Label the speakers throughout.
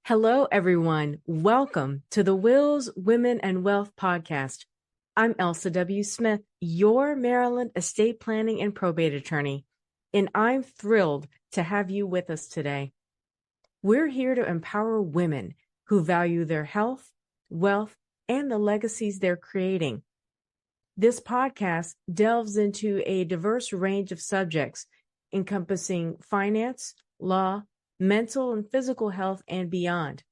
Speaker 1: Hello, everyone. Welcome to the Wills, Women, and Wealth podcast. I'm Elsa W. Smith, your Maryland estate planning and probate attorney, and I'm thrilled to have you with us today. We're here to empower women who value their health, wealth, and the legacies they're creating. This podcast delves into a diverse range of subjects encompassing finance, law, mental and physical health, and beyond.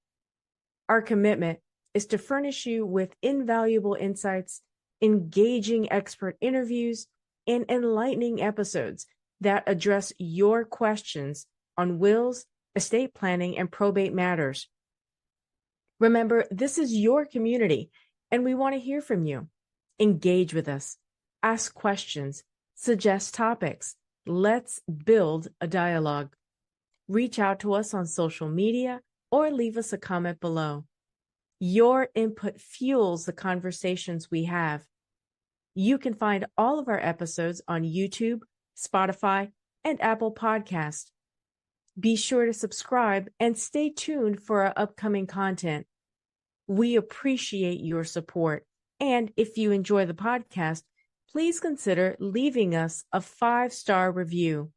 Speaker 1: Our commitment is to furnish you with invaluable insights, engaging expert interviews, and enlightening episodes that address your questions on wills, estate planning, and probate matters. Remember, this is your community, and we want to hear from you. Engage with us, ask questions, suggest topics. Let's build a dialogue. Reach out to us on social media or leave us a comment below. Your input fuels the conversations we have. You can find all of our episodes on YouTube, Spotify, and Apple Podcasts. Be sure to subscribe and stay tuned for our upcoming content. We appreciate your support, and if you enjoy the podcast, please consider leaving us a 5-star review.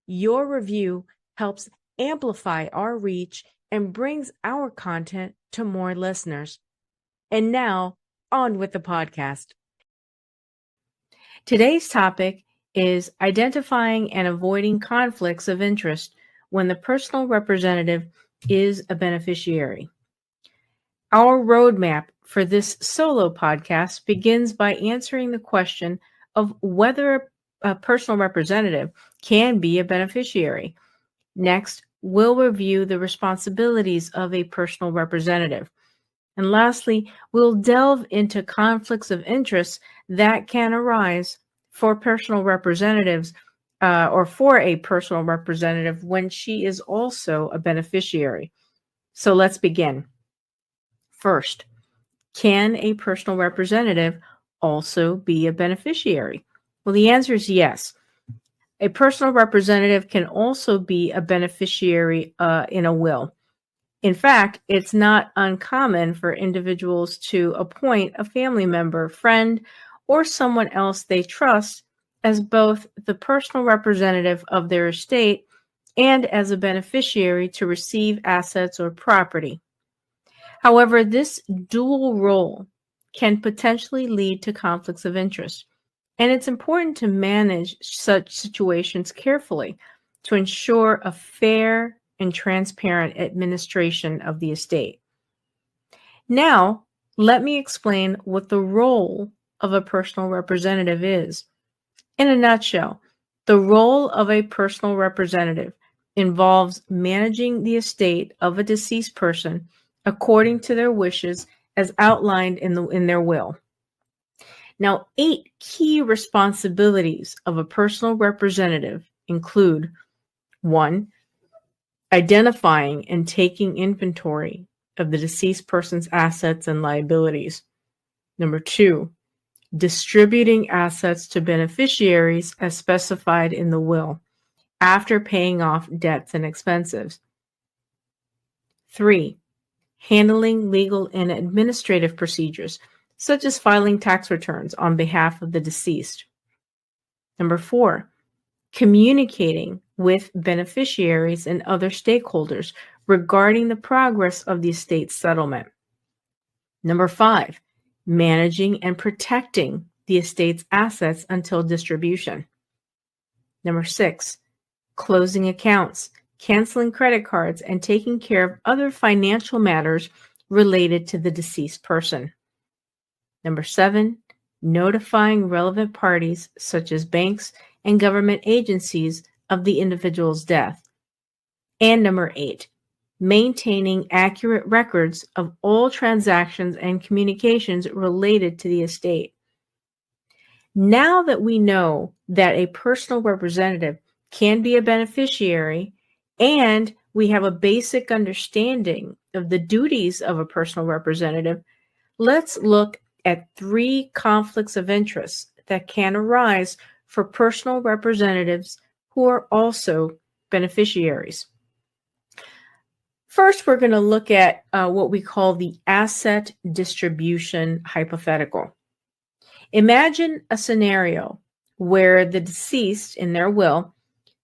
Speaker 1: Your review helps amplify our reach and brings our content to more listeners. And now, on with the podcast. Today's topic is identifying and avoiding conflicts of interest when the personal representative is a beneficiary. Our roadmap for this solo podcast begins by answering the question of whether a personal representative can be a beneficiary. Next, we'll review the responsibilities of a personal representative. And lastly, we'll delve into conflicts of interest that can arise for personal representatives or for a personal representative when she is also a beneficiary. So let's begin. First, can a personal representative also be a beneficiary? Well, the answer is yes. A personal representative can also be a beneficiary in a will. In fact, it's not uncommon for individuals to appoint a family member, friend, or someone else they trust as both the personal representative of their estate and as a beneficiary to receive assets or property. However, this dual role can potentially lead to conflicts of interest. And it's important to manage such situations carefully to ensure a fair and transparent administration of the estate. Now, let me explain what the role of a personal representative is. In a nutshell, the role of a personal representative involves managing the estate of a deceased person according to their wishes as outlined in their will. Now, 8 key responsibilities of a personal representative include 1. Identifying and taking inventory of the deceased person's assets and liabilities. 2. Distributing assets to beneficiaries as specified in the will after paying off debts and expenses. 3. Handling legal and administrative procedures, such as filing tax returns on behalf of the deceased. 4, communicating with beneficiaries and other stakeholders regarding the progress of the estate settlement. 5, managing and protecting the estate's assets until distribution. 6, closing accounts, canceling credit cards, and taking care of other financial matters related to the deceased person. 7, notifying relevant parties such as banks and government agencies of the individual's death. And 8, maintaining accurate records of all transactions and communications related to the estate. Now that we know that a personal representative can be a beneficiary and we have a basic understanding of the duties of a personal representative, let's look at 3 conflicts of interest that can arise for personal representatives who are also beneficiaries. First, we're going to look at what we call the asset distribution hypothetical. Imagine a scenario where the deceased in their will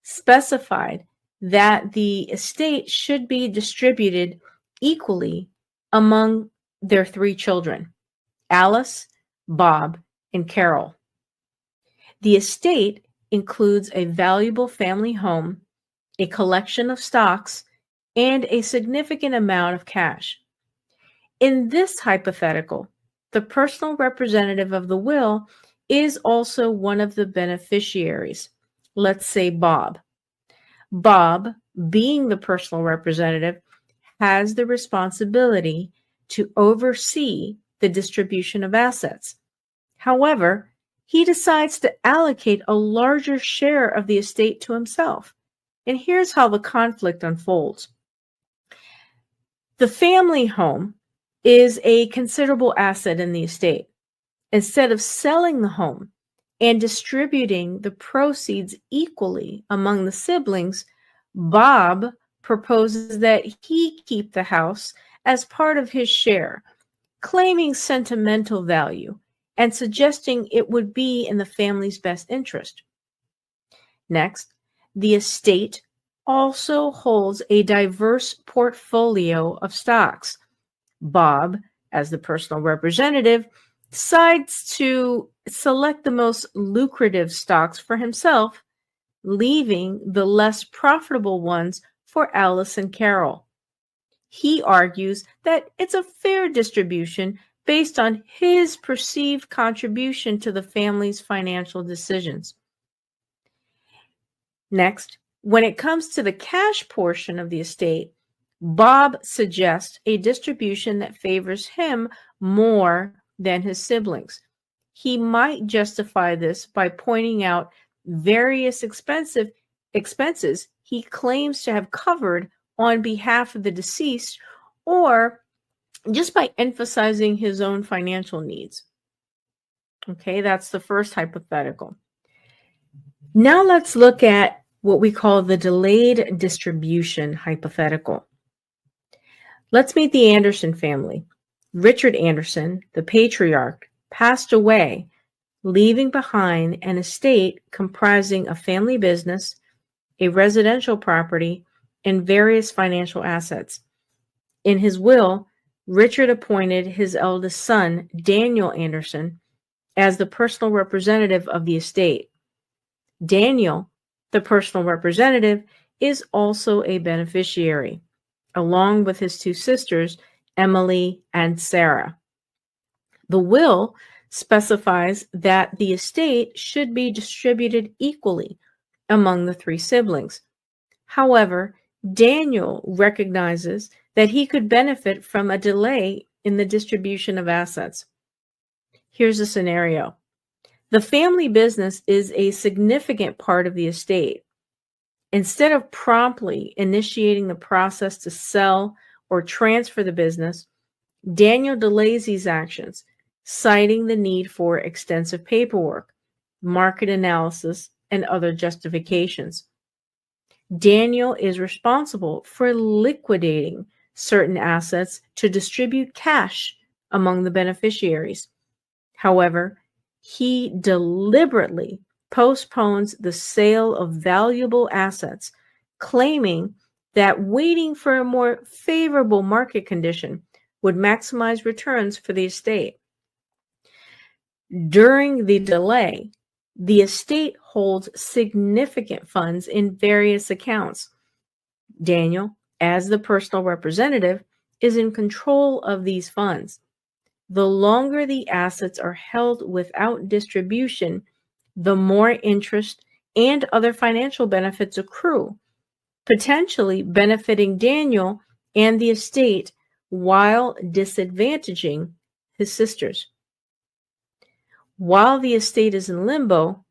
Speaker 1: specified that the estate should be distributed equally among their 3 children, Alice, Bob, and Carol. The estate includes a valuable family home, a collection of stocks, and a significant amount of cash. In this hypothetical, the personal representative of the will is also one of the beneficiaries. Let's say Bob. Bob, being the personal representative, has the responsibility to oversee the distribution of assets. However, he decides to allocate a larger share of the estate to himself. And here's how the conflict unfolds. The family home is a considerable asset in the estate. Instead of selling the home and distributing the proceeds equally among the siblings, Bob proposes that he keep the house as part of his share, claiming sentimental value and suggesting it would be in the family's best interest. Next, the estate also holds a diverse portfolio of stocks. Bob, as the personal representative, decides to select the most lucrative stocks for himself, leaving the less profitable ones for Alice and Carol. He argues that it's a fair distribution based on his perceived contribution to the family's financial decisions. Next, when it comes to the cash portion of the estate, Bob suggests a distribution that favors him more than his siblings. He might justify this by pointing out various expenses he claims to have covered on behalf of the deceased, or just by emphasizing his own financial needs. Okay, that's the first hypothetical. Now let's look at what we call the delayed distribution hypothetical. Let's meet the Anderson family. Richard Anderson, the patriarch, passed away, leaving behind an estate comprising a family business, a residential property, and various financial assets. In his will, Richard appointed his eldest son, Daniel Anderson, as the personal representative of the estate. Daniel, the personal representative, is also a beneficiary, along with his 2 sisters, Emily and Sarah. The will specifies that the estate should be distributed equally among the 3 siblings. However, Daniel recognizes that he could benefit from a delay in the distribution of assets. Here's a scenario. The family business is a significant part of the estate. Instead of promptly initiating the process to sell or transfer the business, Daniel delays these actions, citing the need for extensive paperwork, market analysis, and other justifications. Daniel is responsible for liquidating certain assets to distribute cash among the beneficiaries. However, he deliberately postpones the sale of valuable assets, claiming that waiting for a more favorable market condition would maximize returns for the estate. During the delay, the estate holds significant funds in various accounts. Daniel, as the personal representative, is in control of these funds. The longer the assets are held without distribution, the more interest and other financial benefits accrue, potentially benefiting Daniel and the estate while disadvantaging his sisters. While the estate is in limbo,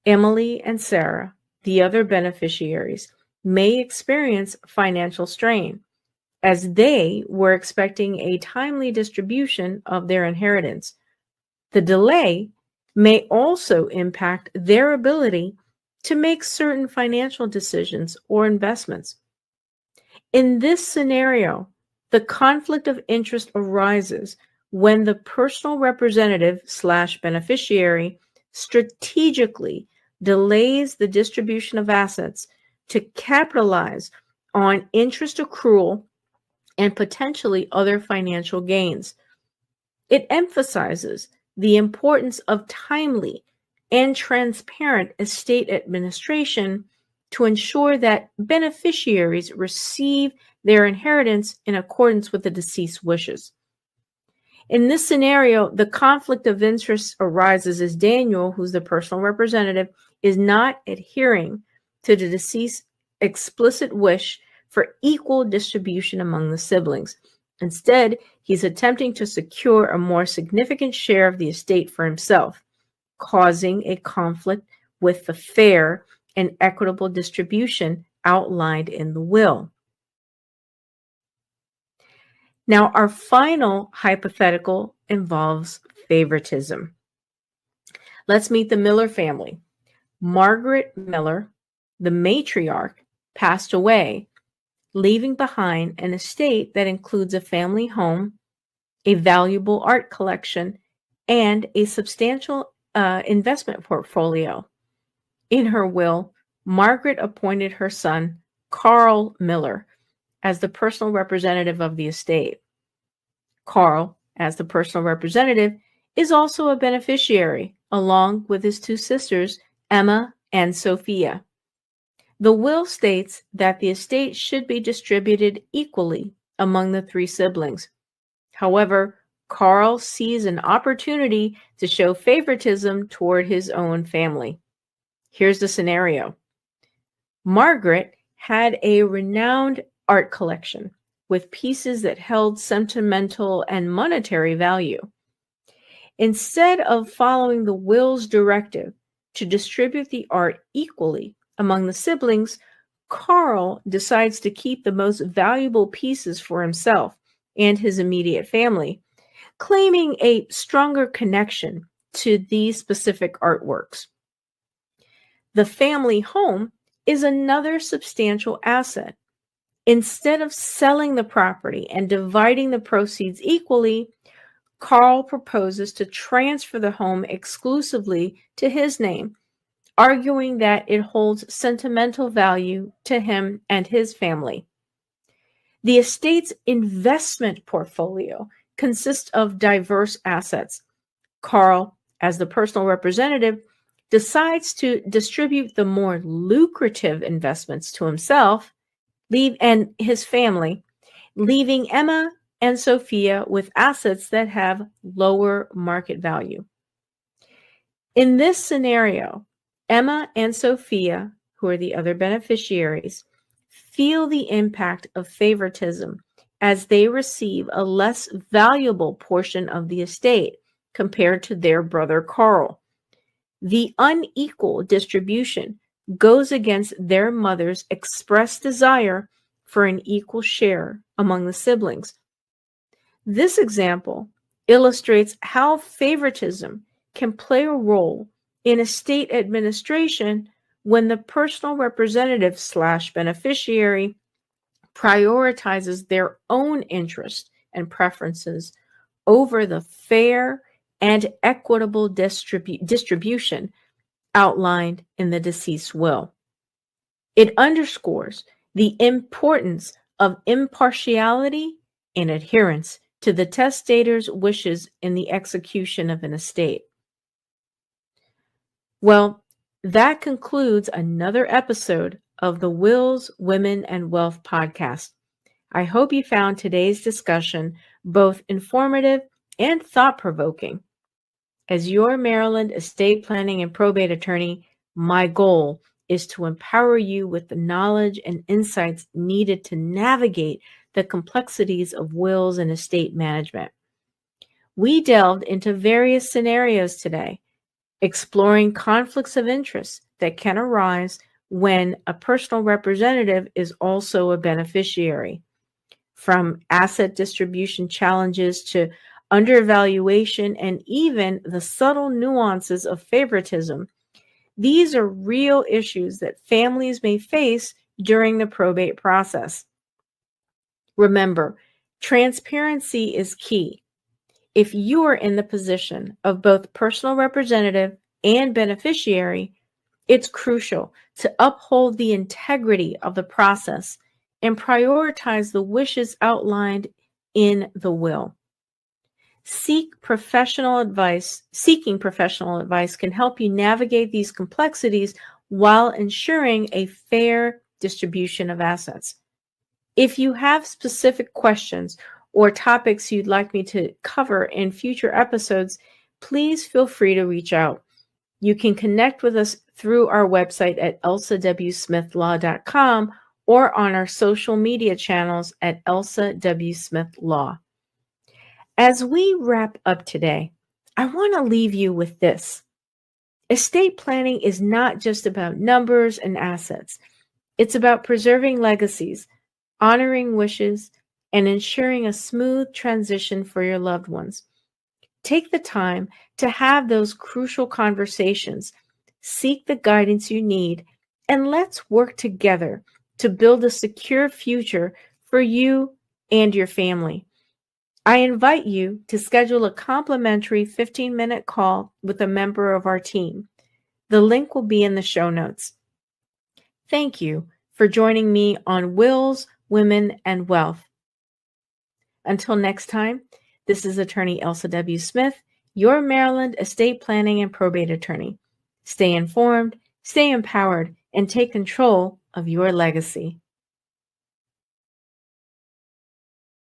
Speaker 1: Emily and Sarah, the other beneficiaries, may experience financial strain, as they were expecting a timely distribution of their inheritance. The delay may also impact their ability to make certain financial decisions or investments. In this scenario, the conflict of interest arises when the personal representative / beneficiary strategically delays the distribution of assets to capitalize on interest accrual and potentially other financial gains. It emphasizes the importance of timely and transparent estate administration to ensure that beneficiaries receive their inheritance in accordance with the deceased's wishes. In this scenario, the conflict of interest arises as Daniel, who's the personal representative, is not adhering to the deceased's explicit wish for equal distribution among the siblings. Instead, he's attempting to secure a more significant share of the estate for himself, causing a conflict with the fair and equitable distribution outlined in the will. Now, our final hypothetical involves favoritism. Let's meet the Miller family. Margaret Miller, the matriarch, passed away, leaving behind an estate that includes a family home, a valuable art collection, and a substantial investment portfolio. In her will, Margaret appointed her son, Carl Miller, as the personal representative of the estate. Carl, as the personal representative, is also a beneficiary, along with his two sisters, Emma and Sophia. The will states that the estate should be distributed equally among the three siblings. However, Carl sees an opportunity to show favoritism toward his own family. Here's the scenario. Margaret had a renowned art collection with pieces that held sentimental and monetary value. Instead of following the will's directive to distribute the art equally among the siblings, Carl decides to keep the most valuable pieces for himself and his immediate family, claiming a stronger connection to these specific artworks. The family home is another substantial asset. Instead of selling the property and dividing the proceeds equally, Carl proposes to transfer the home exclusively to his name, arguing that it holds sentimental value to him and his family. The estate's investment portfolio consists of diverse assets. Carl, as the personal representative, decides to distribute the more lucrative investments to himself and his family, leaving Emma and Sophia with assets that have lower market value. In this scenario, Emma and Sophia, who are the other beneficiaries, feel the impact of favoritism as they receive a less valuable portion of the estate compared to their brother Carl. The unequal distribution goes against their mother's expressed desire for an equal share among the siblings. This example illustrates how favoritism can play a role in estate administration when the personal representative / beneficiary prioritizes their own interests and preferences over the fair and equitable distribution outlined in the deceased's will. It underscores the importance of impartiality and adherence to the testator's wishes in the execution of an estate. Well, that concludes another episode of the Wills, Women, and Wealth podcast. I hope you found today's discussion both informative and thought-provoking. As your Maryland estate planning and probate attorney, my goal is to empower you with the knowledge and insights needed to navigate the complexities of wills and estate management. We delved into various scenarios today, exploring conflicts of interest that can arise when a personal representative is also a beneficiary. From asset distribution challenges to undervaluation and even the subtle nuances of favoritism, these are real issues that families may face during the probate process. Remember, transparency is key. If you are in the position of both personal representative and beneficiary, it's crucial to uphold the integrity of the process and prioritize the wishes outlined in the will. Seeking professional advice can help you navigate these complexities while ensuring a fair distribution of assets. If you have specific questions or topics you'd like me to cover in future episodes, please feel free to reach out. You can connect with us through our website at elsawsmithlaw.com or on our social media channels at Elsa W. Smith Law. As we wrap up today, I want to leave you with this. Estate planning is not just about numbers and assets. It's about preserving legacies, honoring wishes, and ensuring a smooth transition for your loved ones. Take the time to have those crucial conversations, seek the guidance you need, and let's work together to build a secure future for you and your family. I invite you to schedule a complimentary 15-minute call with a member of our team. The link will be in the show notes. Thank you for joining me on Wills, Women, and Wealth. Until next time, this is Attorney Elsa W. Smith, your Maryland estate planning and probate attorney. Stay informed, stay empowered, and take control of your legacy.